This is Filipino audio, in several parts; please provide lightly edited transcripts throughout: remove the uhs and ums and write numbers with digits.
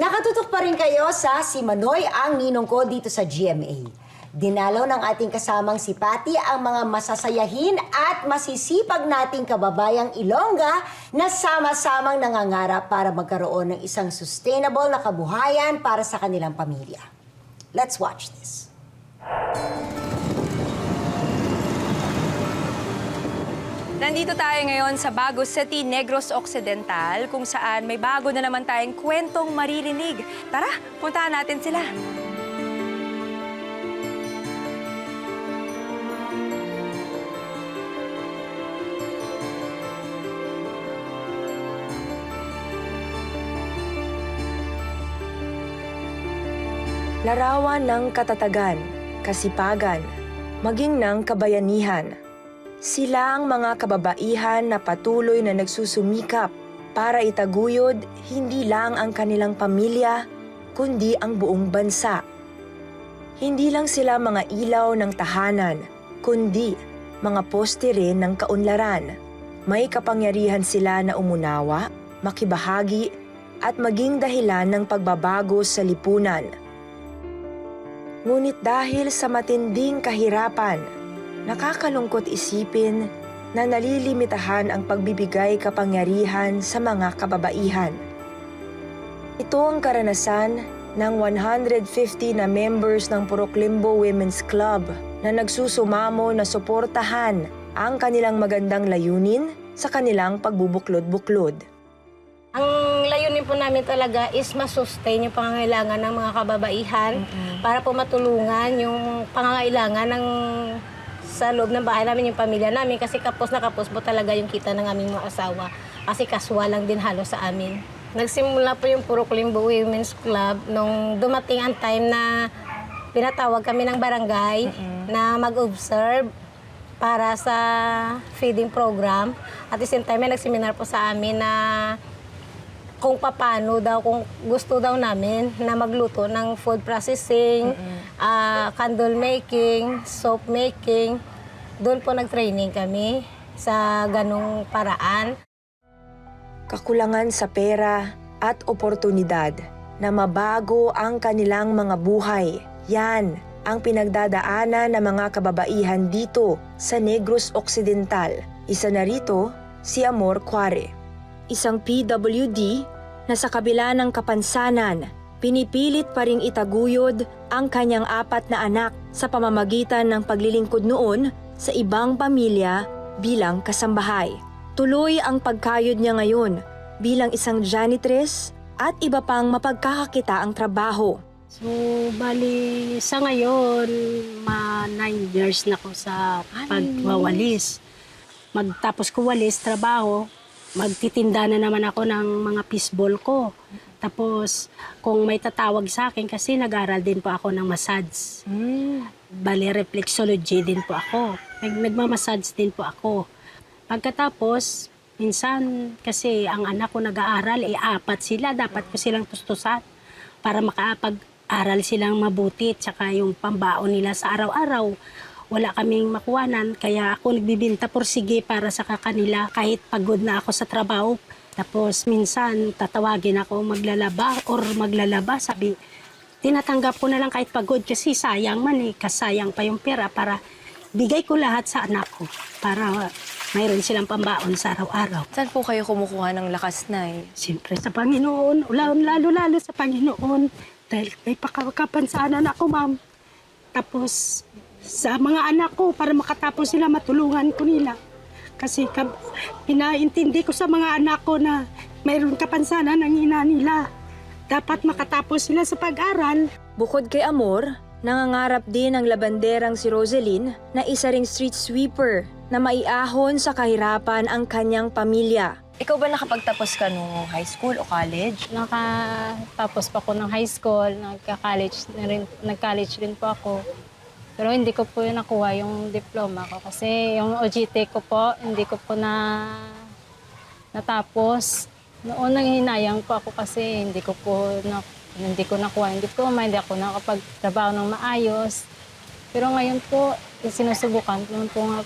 Nakatutok pa rin kayo sa Si Manoy ang ninong ko dito sa GMA. Dinalaw ng ating kasamang si Patty ang mga masasayahin at masisipag nating kababayang Ilongga na sama-samang nangangarap para magkaroon ng isang sustainable na kabuhayan para sa kanilang pamilya. Let's watch this. Nandito tayo ngayon sa Bagos City, Negros Occidental, kung saan may bago na naman tayong kwentong maririnig. Tara, puntahan natin sila. Larawan ng katatagan, kasipagan, maging ng kabayanihan. Sila ang mga kababaihan na patuloy na nagsusumikap para itaguyod hindi lang ang kanilang pamilya, kundi ang buong bansa. Hindi lang sila mga ilaw ng tahanan, kundi mga poste rin ng kaunlaran. May kapangyarihan sila na umunawa, makibahagi, at maging dahilan ng pagbabago sa lipunan. Ngunit dahil sa matinding kahirapan, nakakalungkot isipin na nalilimitahan ang pagbibigay kapangyarihan sa mga kababaihan. Ito ang karanasan ng 150 na members ng Puroklimbo Women's Club na nagsusumamo na suportahan ang kanilang magandang layunin sa kanilang pagbubuklod-buklod. Ang layunin po namin talaga is masustain yung pangangailangan ng mga kababaihan para po matulungan yung pangangailangan ng sa loob ng bahay namin, yung pamilya namin, kasi kapos na kapos po talaga yung kita ng aming mga asawa. Kasi kaswa lang din halos sa amin. Nagsimula po yung Puroklimbo Women's Club nung dumating ang time na pinatawag kami ng barangay na mag-observe para sa feeding program. At the same time, may nagseminar po sa amin na kung paano daw, kung gusto daw namin na magluto ng food processing, candle making, soap making. Doon po nag-training kami sa ganong paraan. Kakulangan sa pera at oportunidad na mabago ang kanilang mga buhay. Yan ang pinagdadaanan ng mga kababaihan dito sa Negros Occidental. Isa na rito si Amor Cuare. Isang PWD na sa kabila ng kapansanan, pinipilit pa ring itaguyod ang kanyang 4 na anak sa pamamagitan ng paglilingkod noon sa ibang pamilya bilang kasambahay. Tuloy ang pagkayod niya ngayon bilang isang janitress at iba pang mapagkakakitaang trabaho. So, bali, sa ngayon, 9 years na ko sa pagwawalis. Magtapos ko walis, trabaho, magtitinda na naman ako ng mga fishball ko. Tapos, kung may tatawag sa akin, kasi nag-aral din po ako ng massage. Bali, reflexology din po ako. Nagmamassage din po ako. Pagkatapos, minsan, kasi ang anak ko nag-aaral, 4 sila, dapat ko silang tustusan para makapag-aral silang mabuti, tsaka yung pambaon nila sa araw-araw. Wala kaming makuwanan, kaya ako nagbibinta porsige para sa kanila kahit pagod na ako sa trabaho. Tapos minsan tatawagin ako maglalaba or maglalaba, sabi, tinatanggap ko na lang kahit pagod kasi sayang man kasayang pa yung pera para bigay ko lahat sa anak ko para mayroon silang pambaon sa araw-araw. Saan po kayo kumukuha ng lakas, Nay? Siyempre sa Panginoon, lalo-lalo sa Panginoon, dahil may pagkapansanan ako, ma'am. Tapos sa mga anak ko para makatapos sila, matulungan ko nila. Kasi pinaintindi ko sa mga anak ko na mayroon kapansanan ang ina nila. Dapat makatapos sila sa pag-aral. Bukod kay Amor, nangangarap din ang labanderang si Rosaline na isa ring street sweeper na maiahon sa kahirapan ang kanyang pamilya. Ikaw ba nakapagtapos ka nung high school o college? Nakatapos pa ako ng high school, nag-college rin po ako. Pero hindi ko po nakuha yung diploma ko kasi yung OJT ko po, hindi ko po natapos. Noon nanghihinayang po ako kasi hindi ko nakuha yung diploma, hindi ako nakapagtrabaho ng maayos. Pero ngayon po, sinusubukan ko po nga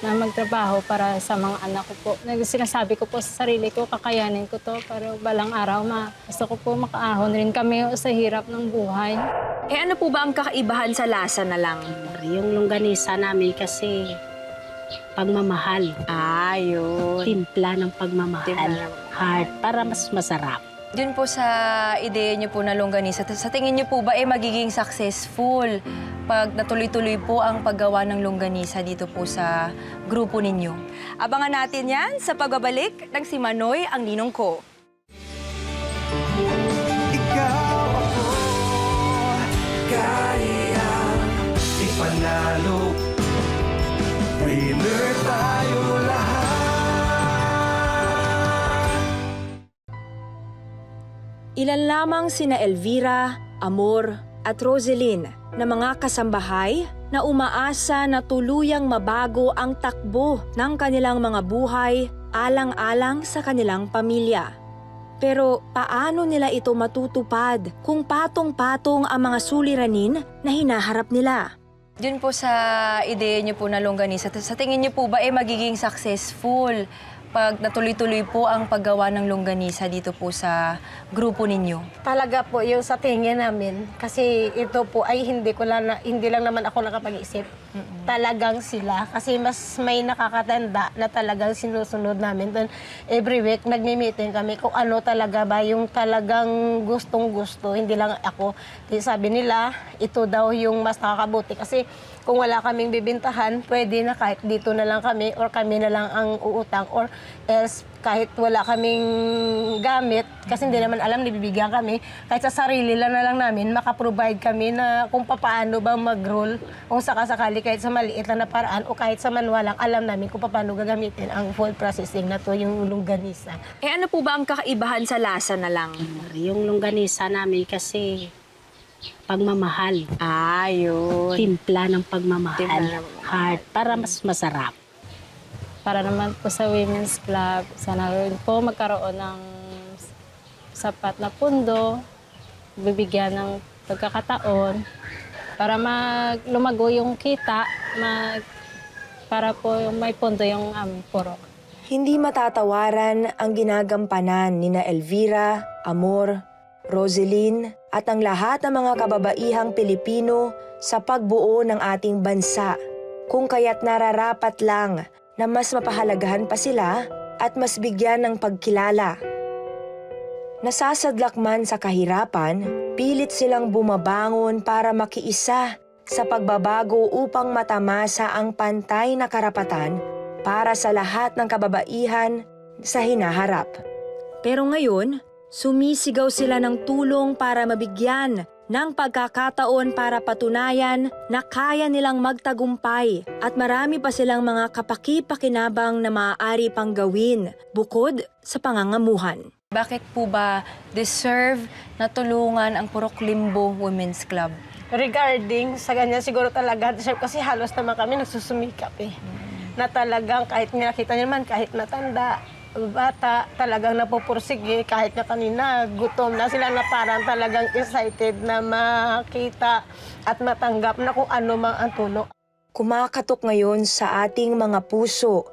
na magtrabaho para sa mga anak ko po. Sinasabi ko po sa sarili ko, kakayanin ko to para balang araw gusto ko po makaahon rin kami sa hirap ng buhay. Eh ano po ba ang kakaibahan sa lasa na lang? Yung longganisa namin kasi pagmamahal. Yun. Timpla ng pagmamahal. Timpla ng Heart, para mas masarap. Dun po sa ideya niyo po na longganisa, sa tingin niyo po ba magiging successful pag natuloy-tuloy po ang paggawa ng longganisa dito po sa grupo ninyo? Abangan natin yan sa pagbabalik ng Si Manoy, ang ninong ko. Ikaw ako, kayang ipanalo. Winner tayo lahat. Ilan lamang sina Elvira, Amor at Roselyn na mga kasambahay na umaasa na tuluyang mabago ang takbo ng kanilang mga buhay alang-alang sa kanilang pamilya. Pero paano nila ito matutupad kung patong-patong ang mga suliranin na hinaharap nila? Dun po sa ideya niyo po na longganisa, sa tingin niyo po ba magiging successful pag natuloy-tuloy po ang paggawa ng longganisa dito po sa grupo ninyo? Talaga po yung sa tingin namin. Kasi ito po ay hindi lang naman ako nakapag-isip. Talagang sila. Kasi mas may nakakatanda na talagang sinusunod namin. Then, every week, nagmi-meeting kami kung ano talaga ba yung talagang gustong-gusto. Hindi lang ako. Sabi nila, ito daw yung mas nakakabuti. Kasi kung wala kaming bibintahan, pwede na kahit dito na lang kami or kami na lang ang uutang or else kahit wala kaming gamit, kasi hindi naman alam, nabibigyan kami, kahit sa sarili lang na lang namin, makaprovide kami na kung paano ba mag-roll, kung sakasakali kahit sa maliit lang na paraan o kahit sa manual lang, alam namin kung paano gagamitin ang food processing na to, yung longganisa. Eh ano po ba ang kakaibahan sa lasa na lang? Yung longganisa namin kasi pagmamahal. Yun. Timpla ng pagmamahal. Timpla ng Heart, para mas masarap. Para naman po sa Women's Club, sana rin po magkaroon ng sapat na pundo, bibigyan ng pagkakataon para lumago yung kita, para po may pundo yung puro. Hindi matatawaran ang ginagampanan nina Elvira, Amor, Roselyn at ang lahat ng mga kababaihang Pilipino sa pagbuo ng ating bansa, kung kaya't nararapat lang na mas mapahalagahan pa sila at mas bigyan ng pagkilala. Nasasadlak man sa kahirapan, pilit silang bumabangon para makiisa sa pagbabago upang matamasa ang pantay na karapatan para sa lahat ng kababaihan sa hinaharap. Pero ngayon, sumisigaw sila ng tulong para mabigyan ng pagkakataon para patunayan na kaya nilang magtagumpay at marami pa silang mga kapaki-pakinabang na maaari pang gawin bukod sa pangangamuhan. Bakit po ba deserve na tulungan ang Purok Limbo Women's Club? Regarding sa ganyan, siguro talaga, kasi halos naman kami nagsusumikap na talagang kahit nakita niyo naman, kahit matanda, bata, talagang napupursige, kahit na kanina, gutom na sila na parang talagang excited na makita at matanggap na kung ano mang ang tulong. Kumakatok ngayon sa ating mga puso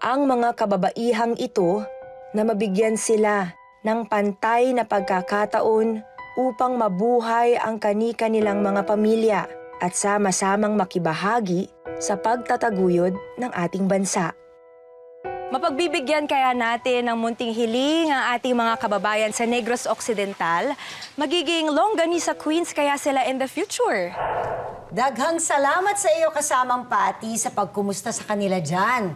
ang mga kababaihang ito na mabigyan sila ng pantay na pagkakataon upang mabuhay ang kani-kanilang mga pamilya at sama-samang makibahagi sa pagtataguyod ng ating bansa. Mapagbibigyan kaya natin ng munting hiling ang ating mga kababayan sa Negros Occidental? Magiging longganisa queens kaya sila in the future? Daghang salamat sa iyo kasamang Pati sa pagkumusta sa kanila dyan.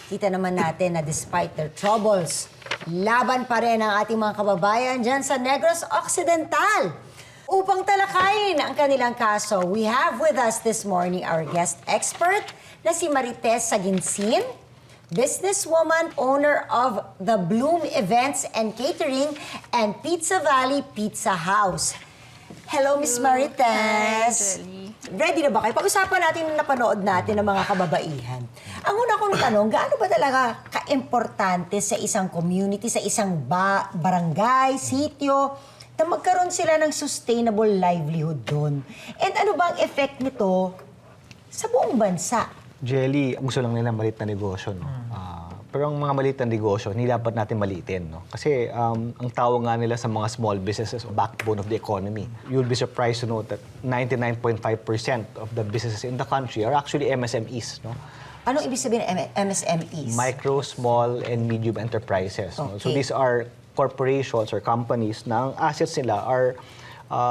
Kita naman natin na despite their troubles, laban pa rin ang ating mga kababayan dyan sa Negros Occidental. Upang talakayin ang kanilang kaso, we have with us this morning our guest expert na si Marites Saginsin, businesswoman, owner of the Bloom Events and Catering and Pizza Valley Pizza House. Hello, Miss Marites. Ready na ba kayo? Pag-usapan natin yung napanood natin ng mga kababaihan. Ang una kong tanong, gaano ba talaga ka-importante sa isang community, sa isang barangay, sityo, na magkaroon sila ng sustainable livelihood doon? And ano ba ang effect nito sa buong bansa? Jelly, gusto lang nila maliit na negosyo, no? Pero ang mga maliit na negosyo, hindi dapat natin maliitin, no? Kasi ang tawag nga nila sa mga small businesses, backbone of the economy. You'll be surprised to know that 99.5% of the businesses in the country are actually MSMEs, no? Anong ibig sabihin ng MSMEs? Micro, small, and medium enterprises. No? So Okay. these are corporations or companies na ang assets nila are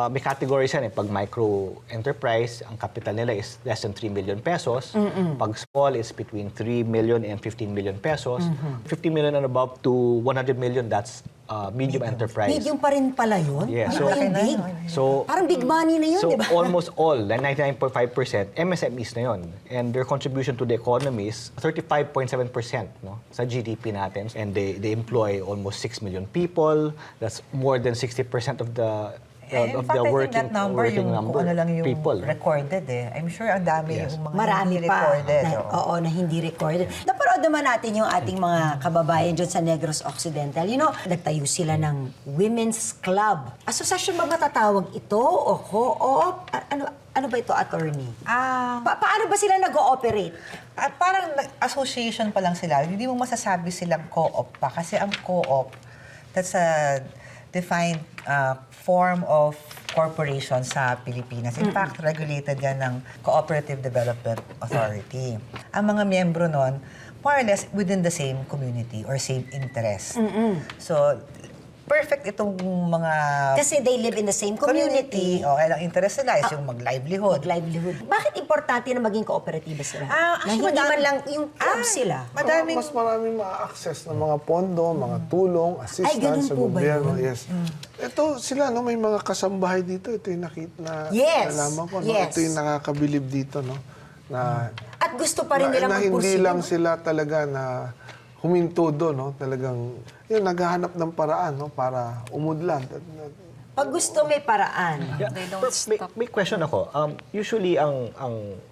may categories yan. Pag micro enterprise, ang capital nila is less than 3 million pesos. Pag small, it's between 3 million and 15 million pesos. 50 million and above to 100 million, that's medium enterprise. Medium pa rin pala yun? Yeah, Parang so- yung big. So, Parang big money na yun, so di ba? almost all, 99.5%, MSMEs na yun. And their contribution to the economy is 35.7%, no, sa GDP natin. And they employ almost 6 million people. That's more than 60% of the In of fact, the I working, think that number, working yung number kung ano lang yung people. recorded eh. I'm sure ang dami Yes. yung mga Marami hindi pa. recorded. Na, oo. oo, na hindi recorded. Napanood naman natin yung ating mga kababayan dyan sa Negros Occidental. You know, nagtayo sila ng Women's Club. Asosasyon ba matatawag ito? O co-op? Ano ba ito, attorney? Paano ba sila nag-ooperate? At parang association pa lang sila. Hindi mo masasabi silang co-op pa. Kasi ang co-op, that's a defined form of corporation sa Pilipinas. In fact, regulated yan ng Cooperative Development Authority. Ang mga miyembro nun, more or less within the same community or same interest. So, perfect itong mga Kasi they live in the same community. O, ang interest nila is yung mag-livelihood. Livelihood. Bakit importante na maging kooperatiba sila? na actually, hindi man madami- lang yung club sila. Madaming... Mas maraming ma-access ng mga pondo, mga tulong, assistance ganun sa po ba gobyerno. yun? Yes. Ito sila, no, may mga kasambahay dito. Ito yung nakita na Yes. nalaman ko. No? Yes. Ito yung nakakabilib dito. No? Na, At gusto pa rin nila na hindi magpursige. lang sila talaga na huminto doon. No? Talagang yun, naghahanap ng paraan, no? Para umudlan. Pag gusto may paraan. Yeah. May question ako. Usually, ang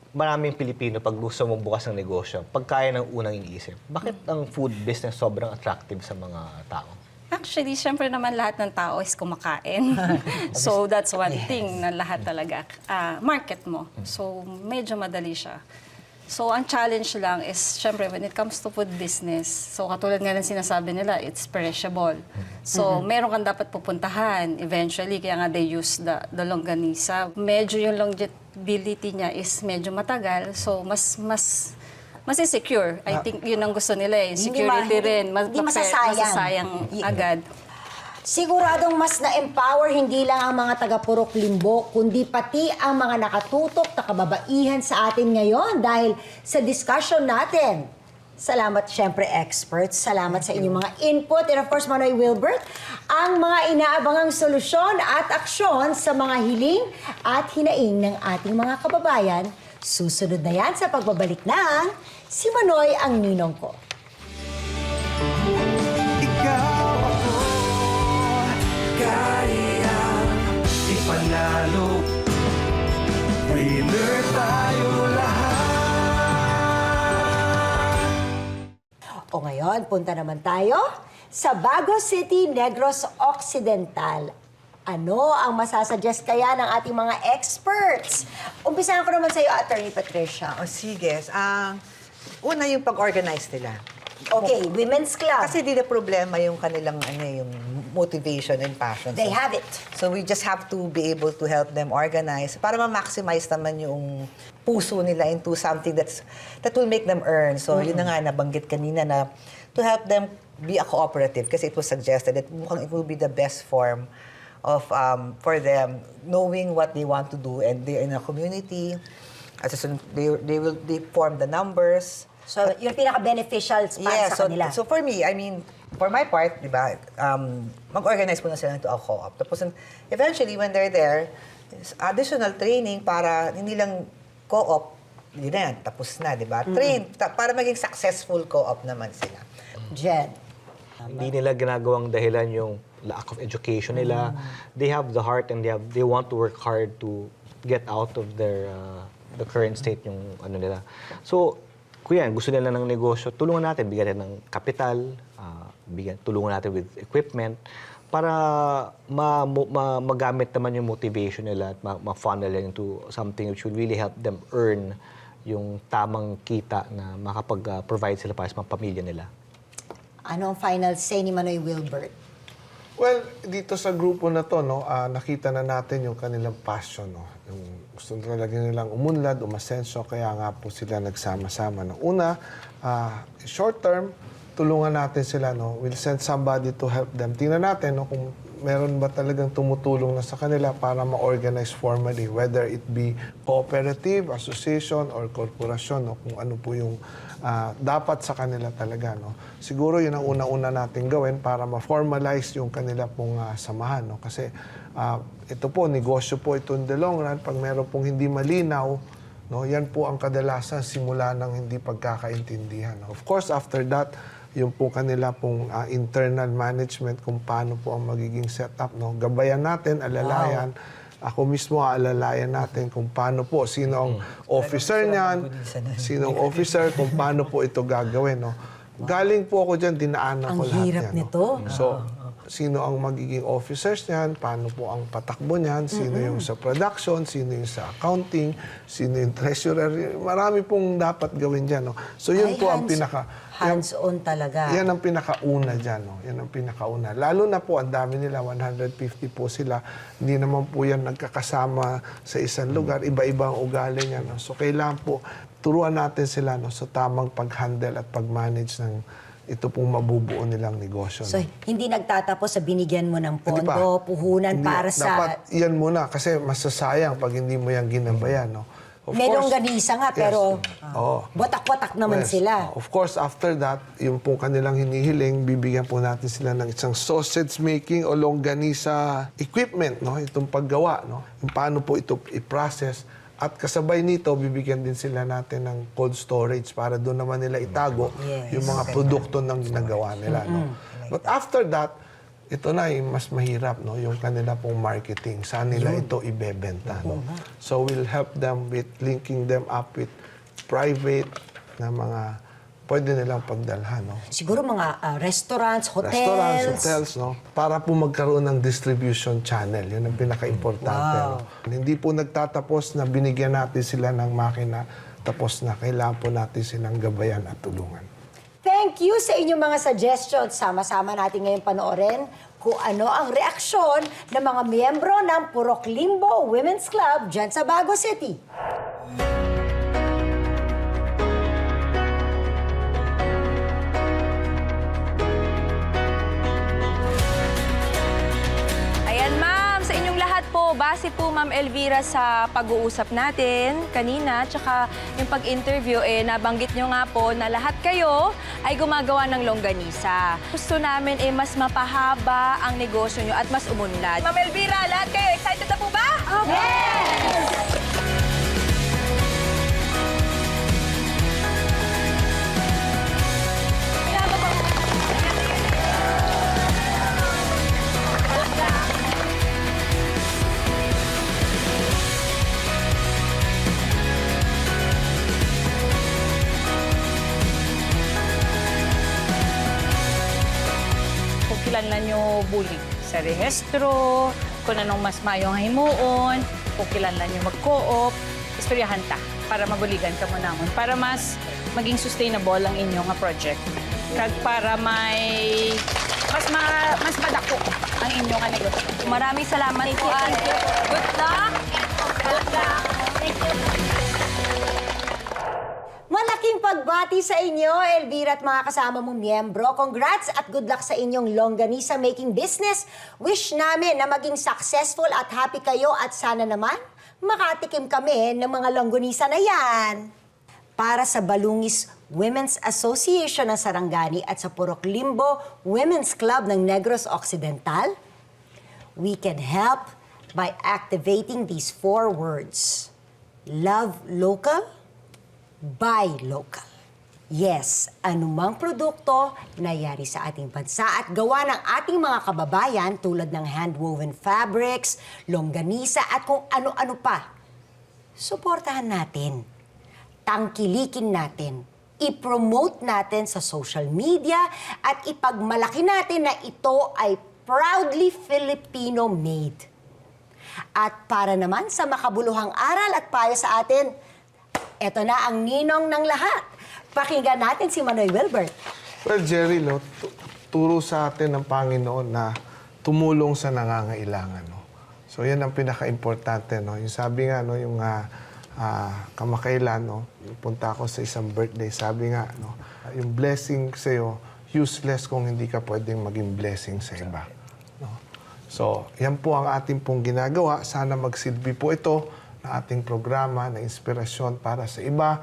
maraming Pilipino, pag gusto mong bukas ng negosyo, pagkaya ng unang iniisip, bakit ang food business sobrang attractive sa mga tao? Actually, syempre naman lahat ng tao is kumakain. So that's one thing na lahat talaga market mo. So medyo madali siya. So ang challenge lang is syempre when it comes to food business, so katulad nga ng sinasabi nila, it's perishable. So meron kang dapat pupuntahan eventually, kaya nga they use the longganisa. Medyo yung longevity niya is medyo matagal, so mas insecure. I think yun ang gusto nila eh. Security rin. Hindi masasayang. Masasayang agad. Siguradong mas na-empower hindi lang ang mga taga-Purok Limbo, kundi pati ang mga nakatutok na kababaihan sa atin ngayon dahil sa discussion natin. Salamat syempre experts. Salamat sa inyong mga input. And of course, Manoy Wilbert, ang mga inaabangang solusyon at aksyon sa mga hiling at hinaing ng ating mga kababayan. Susunod na yan sa pagbabalik ng Si Manoy ang Ninong Ko. Ikaw ako, kaya ipanalo. Winner tayo lahat. O ngayon, punta naman tayo sa Bago City, Negros Occidental. Ano ang masasuggest kaya ng ating mga experts? Umpisahan ko naman sa iyo, Attorney Patricia. O sige, una yung pag-organize nila. Okay, Women's Club. Kasi di na problema yung kanilang yung motivation and passion. They have it. So we just have to be able to help them organize para ma-maximize naman yung puso nila into something that will make them earn. So yun na nga nabanggit kanina na to help them be a cooperative kasi it was suggested that mukhang it will be the best form of for them knowing what they want to do and they're in a community. As they form the numbers. So, yung pinaka-beneficial para sa kanila. So for me, I mean, for my part, di ba, mag-organize muna sila into a co-op. Tapos eventually, when they're there, additional training para hindi lang co-op, yun na yan, tapos na, di ba? Train, para maging successful co-op naman sila. Jen. Hindi nila ginagawang dahilan yung lack of education nila. They have the heart and they want to work hard to get out of their the current state yung ano nila. So, kuya, gusto nila ng negosyo, tulungan natin, bigyan natin ng kapital, tulungan natin with equipment para magamit naman yung motivation nila at ma-funnel into something which will really help them earn yung tamang kita na makapag-provide sila para sa mga pamilya nila. Ano ang final say ni Manoy Wilbert? Well, dito sa grupo na to, no, nakita na natin yung kanilang passion, no. Yung gusto talaga nilang umunlad, umasenso, kaya nga po sila nagsama-sama. No. Una, short term, tulungan natin sila, no. We'll send somebody to help them. Tingnan natin, no, kung meron ba talagang tumutulong na sa kanila para ma-organize formally, whether it be cooperative, association, or korporasyon, no, kung ano po yung dapat sa kanila talaga. No? Siguro yun ang una-una natin gawin para ma-formalize yung kanila pong samahan. No? Kasi ito po, negosyo po ito in the long run. Pag meron pong hindi malinaw, no, yan po ang kadalasan simula ng hindi pagkakaintindihan. No? Of course, after that, yung po kanila pong internal management kung paano po ang magiging setup. No? Gabayan natin, alalayan. Ako mismo aalalayan natin kung paano po, sino ang officer niyan, sinong officer, kung paano po ito gagawin. No? Galing po ako dyan, dinaanan ko Ang lahat hirap yan. nito. No? So, sino ang magiging officers niyan, paano po ang patakbo niyan, sino yung sa production, sino yung sa accounting, sino yung treasurer. Marami pong dapat gawin dyan. No? So, yun po ang hands-on talaga. yan ang pinakauna dyan. No? Yan ang pinakauna. Lalo na po, ang dami nila, 150 po sila. Hindi naman po yan nagkakasama sa isang lugar. Iba-iba ang ugali niya. No? So, kailangan po, turuan natin sila no, sa tamang pag-handle at pag-manage ng ito pong mabubuo nilang negosyo. So, no? hindi nagtatapos sa binigyan mo ng Hindi pa. pondo, puhunan Hindi, para sa... dapat yan muna kasi masasayang pag hindi mo yan ginabayan. No? Of Merong course, ganisa nga, yes. pero Oo. watak-watak naman Yes. sila. Of course, after that, yung pong kanilang hinihiling, bibigyan po natin sila ng isang sausage making o longganisa equipment, no? Itong paggawa, no? Yung paano po ito i-process. At kasabay nito, bibigyan din sila natin ng cold storage para doon naman nila itago Yes. yung mga produkto ng ginagawa nila, no? But after that, ito na yung mas mahirap, no? Yung kanila pong marketing. Saan nila ito ibebenta, no? So we'll help them with linking them up with private na mga pwede nilang pagdalhan, no? Siguro mga restaurants, Hotels, no? Para po magkaroon ng distribution channel. Yun ang pinaka-importante. Wow. No? Hindi po nagtatapos na binigyan natin sila ng makina, tapos na kailangan po natin silang gabayan at tulungan. Thank you sa inyong mga suggestions. Sama-sama natin ngayon panoorin kung ano ang reaksyon ng mga miyembro ng Purok Limbo Women's Club dyan sa Bago City. Ayan, ma'am, sa inyong lahat po, base po, Ma'am Elvira, sa pag-uusap natin kanina, tsaka yung pag-interview, nabanggit nyo nga po na lahat kayo ay gumagawa ng longganisa. Gusto namin mas mapahaba ang negosyo nyo at mas umunlad. Ma'am Elvira, lahat kayo, excited na po ba? Yes! Kung kilanlan nyo bullying sa rehistro, kung anong mas mayong himuon, kung kilanlan nyo mag-co-op, istoryahan ta para mabuligan ka mo namon, para mas maging sustainable ang inyong project. Kag para may mas madako ang inyong negosyo. Maraming salamat po, Ate. Good luck! Good luck! Thank you. Malaking pagbati sa inyo, Elvira at mga kasama mong miyembro. Congrats at good luck sa inyong longganisa making business. Wish namin na maging successful at happy kayo at sana naman makatikim kami ng mga longganisa na yan. Para sa Balungis Women's Association ng Sarangani at sa Purok Limbo Women's Club ng Negros Occidental, we can help by activating these 4 words. Love local, buy local. Yes, anumang produkto na yari sa ating bansa at gawa ng ating mga kababayan tulad ng hand-woven fabrics, longganisa at kung ano-ano pa. Suportahan natin. Tangkilikin natin. I-promote natin sa social media at ipagmalaki natin na ito ay proudly Filipino-made. At para naman sa makabuluhang aral at payo sa atin, Eto na ang ninong ng lahat. Pakinggan natin si Manoy Wilbert. Well, Jerry, no, turo sa atin ng Panginoon na tumulong sa nangangailangan. No? So, yan ang pinaka-importante. No? Yung sabi nga, no, yung kamakailan, no, punta ako sa isang birthday, sabi nga, no, yung blessing sa'yo, useless kung hindi ka pwedeng maging blessing sa iba. No? So, yan po ang ating pong ginagawa. Sana magsilbi po ito na ating programa na inspirasyon para sa iba,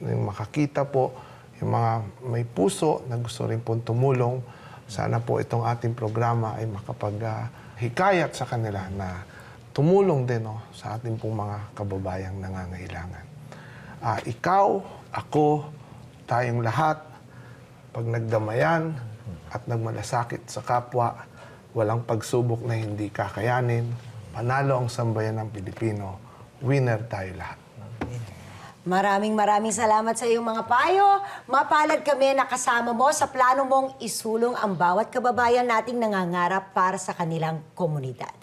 yung makakita po, yung mga may puso na gusto rin pong tumulong. Sana po itong ating programa ay makapaghikayat sa kanila na tumulong din sa ating pong mga kababayang nangangailangan. Ikaw, ako, tayong lahat, pag nagdamayan at nagmalasakit sa kapwa, walang pagsubok na hindi kakayanin, panalo ang sambayan ng Pilipino, winner tayo lahat. Maraming salamat sa iyong mga payo. Mapalad kami na kasama mo sa plano mong isulong ang bawat kababayan nating nangangarap para sa kanilang komunidad.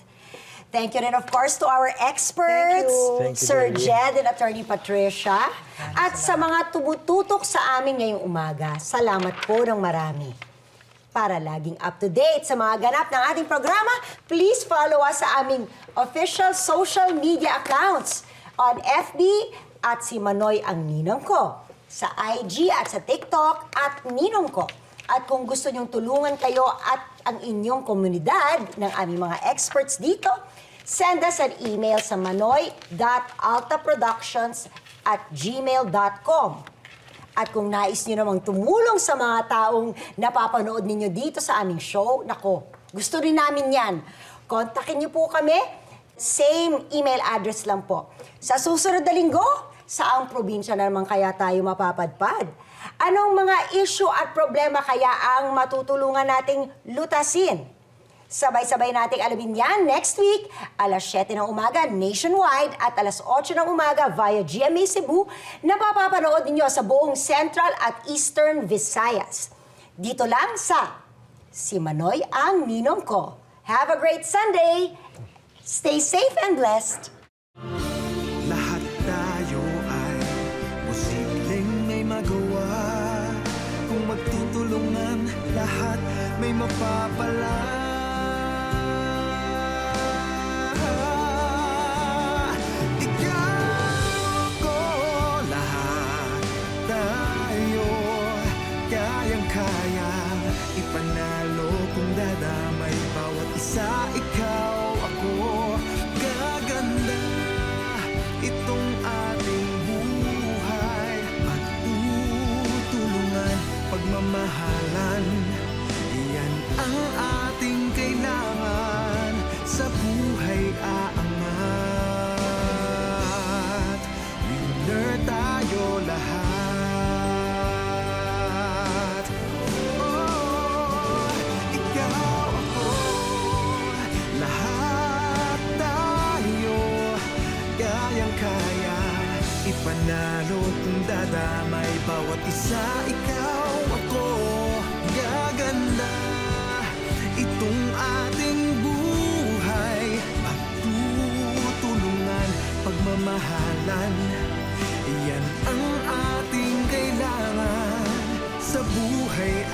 Thank you rin, of course, to our experts, Thank you, Sir Jerry. Jed and Attorney Patricia. At sa mga tumututok sa amin ngayong umaga, salamat po ng marami. Para laging up-to-date sa mga ganap ng ating programa, please follow us sa aming official social media accounts on FB at si Manoy ang Ninong Ko, sa IG at sa TikTok at Ninong Ko. At kung gusto nyong tulungan kayo at ang inyong komunidad ng aming mga experts dito, send us an email sa manoy.altaproductions@gmail.com. At kung nais nyo namang tumulong sa mga taong napapanood ninyo dito sa aming show, nako, gusto rin namin yan. Kontakin nyo po kami, same email address lang po. Sa susunod na linggo, saang probinsya na naman kaya tayo mapapadpad? Anong mga issue at problema kaya ang matutulungan nating lutasin? Sabay-sabay nating alamin yan next week, alas 7 ng umaga nationwide at alas 8 ng umaga via GMA Cebu na mapapanood ninyo sa buong Central at Eastern Visayas. Dito lang sa Si Manoy ang Ninong Ko. Have a great Sunday! Stay safe and blessed! Lahat tayo ay posibleng may magawa. Kung magtutulungan, lahat may mapapala. Ipanalo kung dadamay bawat isa, ikaw, ako, gaganda itong ating buhay. Magtutulungan, pagmamahalan, iyan ang ating kailangan sa buhay aangat. Winner tayo lahat. Ipanalo kung dadamay bawat isa, ikaw, ako, gaganda itong ating buhay. Magtutulungan, pagmamahalan, iyan ang ating kailangan sa buhay